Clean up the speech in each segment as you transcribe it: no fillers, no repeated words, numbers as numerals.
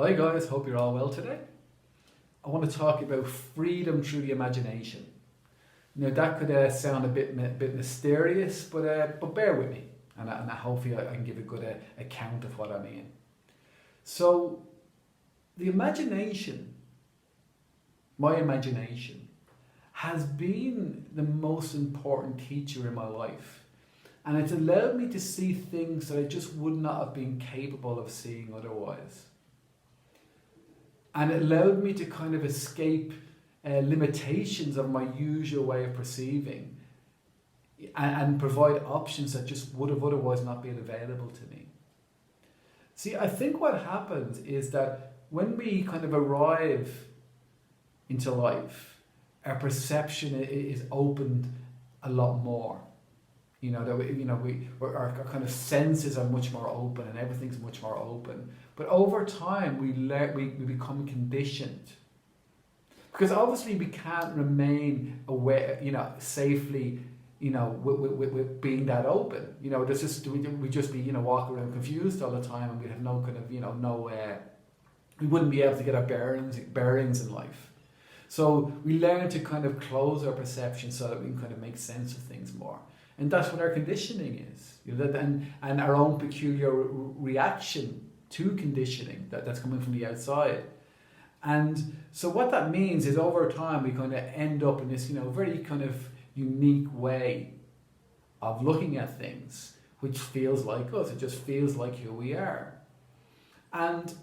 Hi guys, hope you're all well today. I want to talk about freedom through the imagination. Now that could sound a bit mysterious, but bear with me, and hopefully I can give a good account of what I mean. So, the imagination, my imagination, has been the most important teacher in my life, and it's allowed me to see things that I just would not have been capable of seeing otherwise. And it allowed me to kind of escape limitations of my usual way of perceiving and provide options that just would have otherwise not been available to me. See, I think what happens is that when we kind of arrive into life, our perception is opened a lot more. You know, our kind of senses are much more open and everything's much more open. But over time, we become conditioned. Because obviously we can't remain aware, safely, with being that open. We just be, walking around confused all the time, and we'd have no kind of, we wouldn't be able to get our bearings in life. So we learn to kind of close our perception so that we can kind of make sense of things more. And that's what our conditioning is, and our own peculiar reaction to conditioning that's coming from the outside. And so what that means is over time we kind of end up in this, very kind of unique way of looking at things, which feels like us. It just feels like who we are. And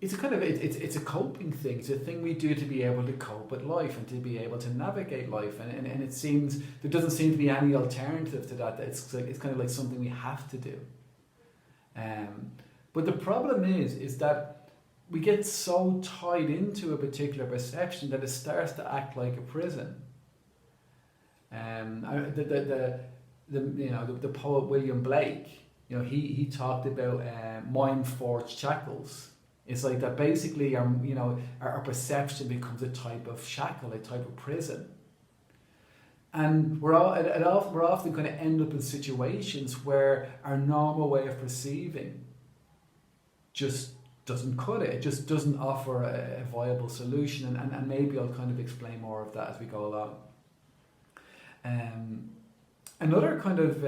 it's a coping thing. It's a thing we do to be able to cope with life and to be able to navigate life. And it seems there doesn't seem to be any alternative to that. It's kind of like something we have to do. But the problem is that we get so tied into a particular perception that it starts to act like a prison. The poet William Blake, he talked about mind-forged shackles. It's like that basically our perception becomes a type of shackle, a type of prison. And we're often going to end up in situations where our normal way of perceiving just doesn't cut it. It just doesn't offer a viable solution. And maybe I'll kind of explain more of that as we go along. Another kind of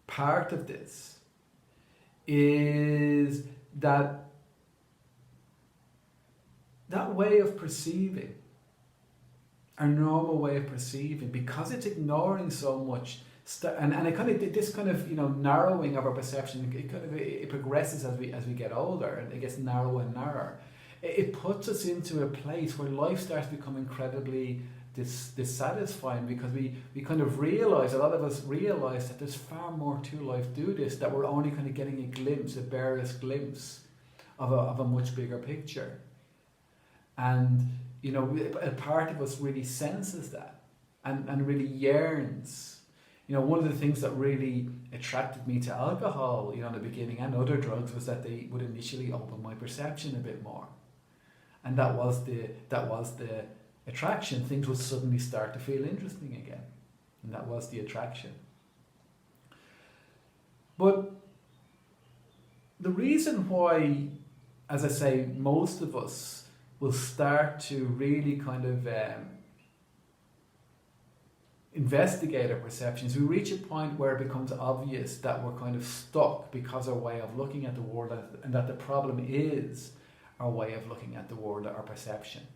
part of this is that way of perceiving, our normal way of perceiving, because it's ignoring so much, and it kind of this kind of narrowing of our perception. It progresses as we get older, and it gets narrower and narrower. It puts us into a place where life starts to become incredibly dissatisfying, because we kind of realize, a lot of us realize, that there's far more to life to this, that we're only kind of getting a barest glimpse of a much bigger picture. And a part of us really senses that and really yearns. One of the things that really attracted me to alcohol, in the beginning, and other drugs, was that they would initially open my perception a bit more. And that was the attraction. Things would suddenly start to feel interesting again. And that was the attraction. But the reason why, as I say, most of us will start to really kind of investigate our perceptions, we reach a point where it becomes obvious that we're kind of stuck because our way of looking at the world, and that the problem is our way of looking at the world, our perception.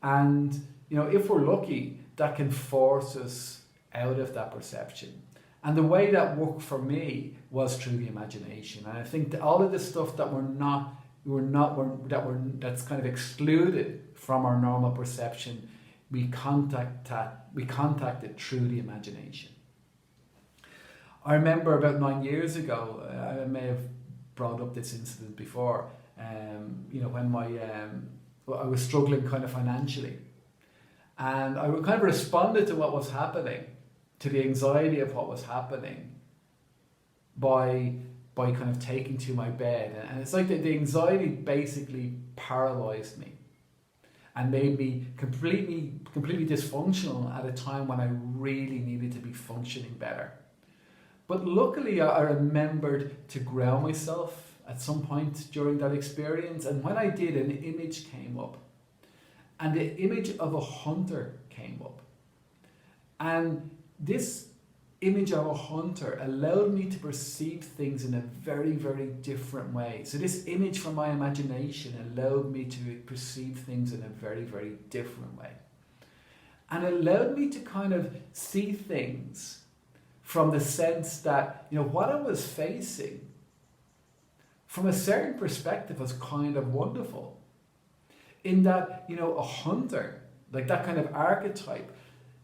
And if we're lucky, that can force us out of that perception. And the way that worked for me was through the imagination. And I think that all of the stuff that that's kind of excluded from our normal perception, we contacted through the imagination. I remember about 9 years ago, I may have brought up this incident before, when I was struggling kind of financially, and I kind of responded to what was happening, to the anxiety of what was happening, by kind of taking to my bed. And it's like the anxiety basically paralyzed me and made me completely dysfunctional at a time when I really needed to be functioning better. But luckily I remembered to ground myself at some point during that experience. And when I did, an image came up. And the image of a hunter came up. And this image of a hunter allowed me to perceive things in a very, very different way. So this image from my imagination allowed me to perceive things in a very, very different way. And it allowed me to kind of see things from the sense that, what I was facing from a certain perspective was kind of wonderful. In that, a hunter, like that kind of archetype,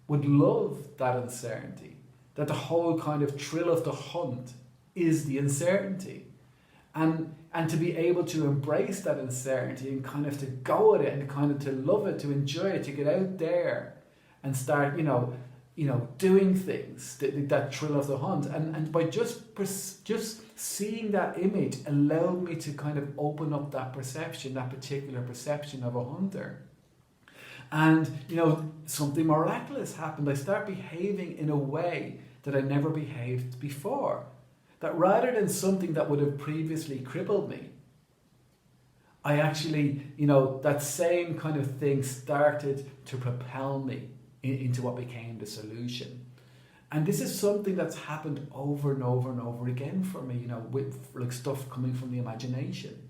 would love that uncertainty. That the whole kind of thrill of the hunt is the uncertainty. And to be able to embrace that uncertainty and kind of to go at it and kind of to love it, to enjoy it, to get out there and start, doing things, that thrill of the hunt. And by just seeing that image allowed me to kind of open up that perception, that particular perception of a hunter. And, something miraculous happened. I start behaving in a way that I never behaved before. That rather than something that would have previously crippled me, I actually, that same kind of thing started to propel me into what became the solution. And this is something that's happened over and over and over again for me, with like stuff coming from the imagination.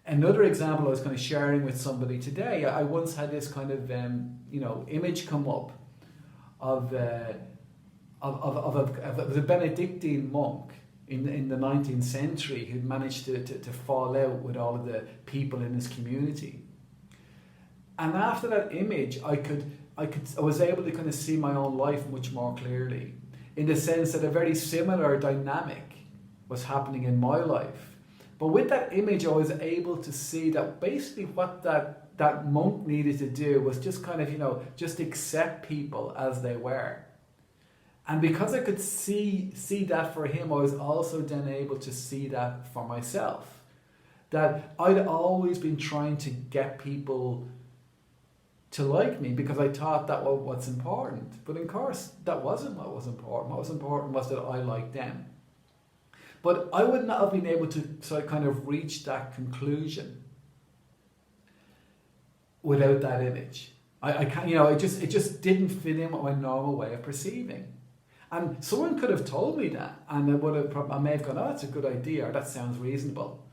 Another example I was kind of sharing with somebody today, I once had this kind of, image come up of a Benedictine monk in the 19th century who'd managed to fall out with all of the people in his community. And after that image, I was able to kind of see my own life much more clearly, in the sense that a very similar dynamic was happening in my life. But with that image, I was able to see that basically what that monk needed to do was just kind of, just accept people as they were. And because I could see that for him, I was also then able to see that for myself. That I'd always been trying to get people to like me because I thought that was what's important. But of course, that wasn't what was important. What was important was that I liked them. But I would not have been able to kind of reach that conclusion without that image. I can't, it just didn't fit in with my normal way of perceiving. And someone could have told me that, and I may have gone, oh, that's a good idea, or that sounds reasonable.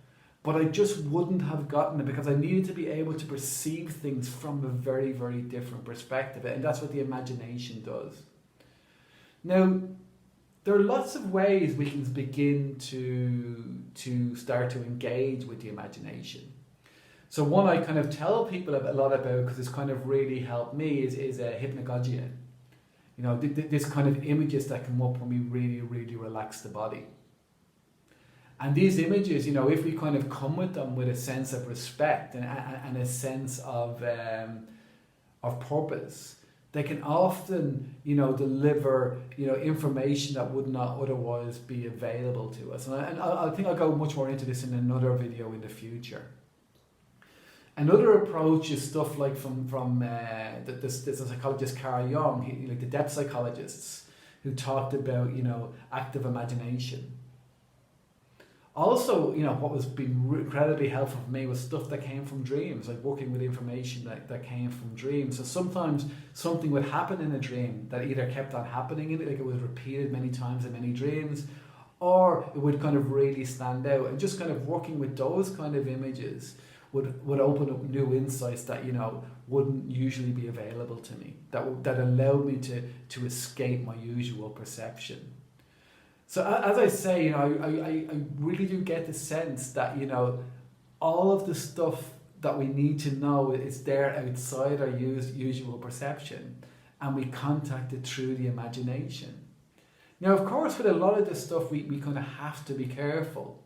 But I just wouldn't have gotten it because I needed to be able to perceive things from a very, very different perspective. And that's what the imagination does. Now, there are lots of ways we can begin to start to engage with the imagination. So one I kind of tell people a lot about, because it's kind of really helped me, is hypnagogia. This kind of images that come up when we really, really relax the body. And these images, if we kind of come with them with a sense of respect and a sense of purpose, they can often, deliver, information that would not otherwise be available to us. And I think I'll go much more into this in another video in the future. Another approach is stuff like from the psychologist Carl Jung, like the depth psychologists, who talked about, active imagination. Also, what was been incredibly helpful for me was stuff that came from dreams, like working with information that came from dreams. So sometimes something would happen in a dream that either kept on happening in it, like it was repeated many times in many dreams, or it would kind of really stand out. And just kind of working with those kind of images would open up new insights that, wouldn't usually be available to me, that allowed me to escape my usual perception. So as I say, I really do get the sense that, all of the stuff that we need to know is there outside our usual perception, and we contact it through the imagination. Now, of course, with a lot of this stuff, we kind of have to be careful.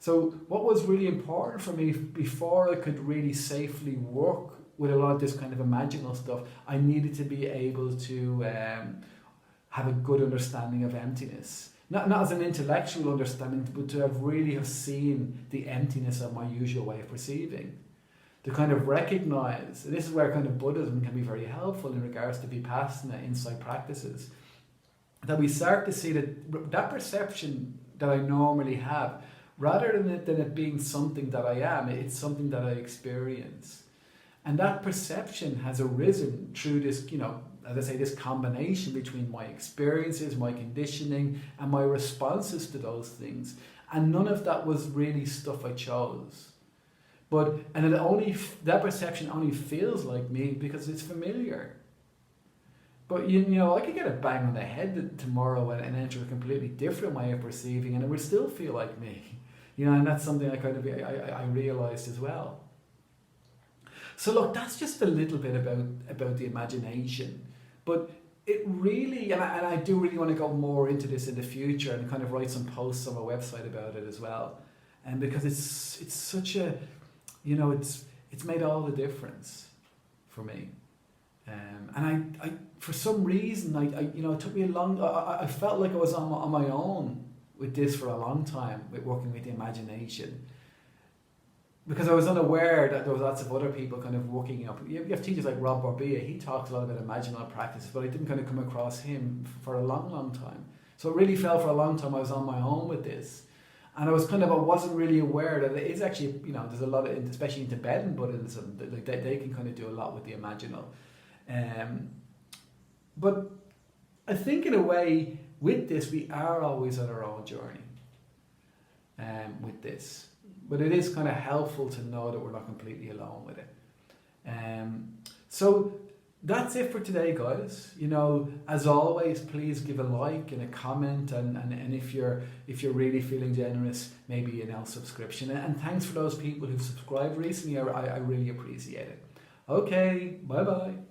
So what was really important for me before I could really safely work with a lot of this kind of imaginal stuff, I needed to be able to have a good understanding of emptiness. Not as an intellectual understanding, but to have seen the emptiness of my usual way of perceiving. To kind of recognize, and this is where kind of Buddhism can be very helpful in regards to Vipassana insight practices, that we start to see that perception that I normally have rather than it being something that I am. It's something that I experience. And that perception has arisen through this, as I say, this combination between my experiences, my conditioning, and my responses to those things. And none of that was really stuff I chose. That perception only feels like me because it's familiar. But I could get a bang on the head tomorrow and enter a completely different way of perceiving, and it would still feel like me. And that's something I realized as well. So look, that's just a little bit about the imagination, but it really, and I do really want to go more into this in the future and kind of write some posts on my website about it as well, and because it's such a, it's made all the difference for me. And I for some reason, it took me a long. I felt like I was on my own with this for a long time, with working with the imagination, because I was unaware that there was lots of other people kind of working up. You have teachers like Rob Borbia. He talks a lot about imaginal practices, but I didn't kind of come across him for a long, long time. So it really felt for a long time I was on my own with this. And I wasn't really aware that it is actually, there's a lot of, especially in Tibetan Buddhism, like they can kind of do a lot with the imaginal. But I think in a way, with this, we are always on our own journey with this. But it is kind of helpful to know that we're not completely alone with it. So that's it for today, guys. As always, please give a like and a comment, and if you're really feeling generous, maybe an else subscription. And thanks for those people who've subscribed recently. I really appreciate it. Okay, bye bye.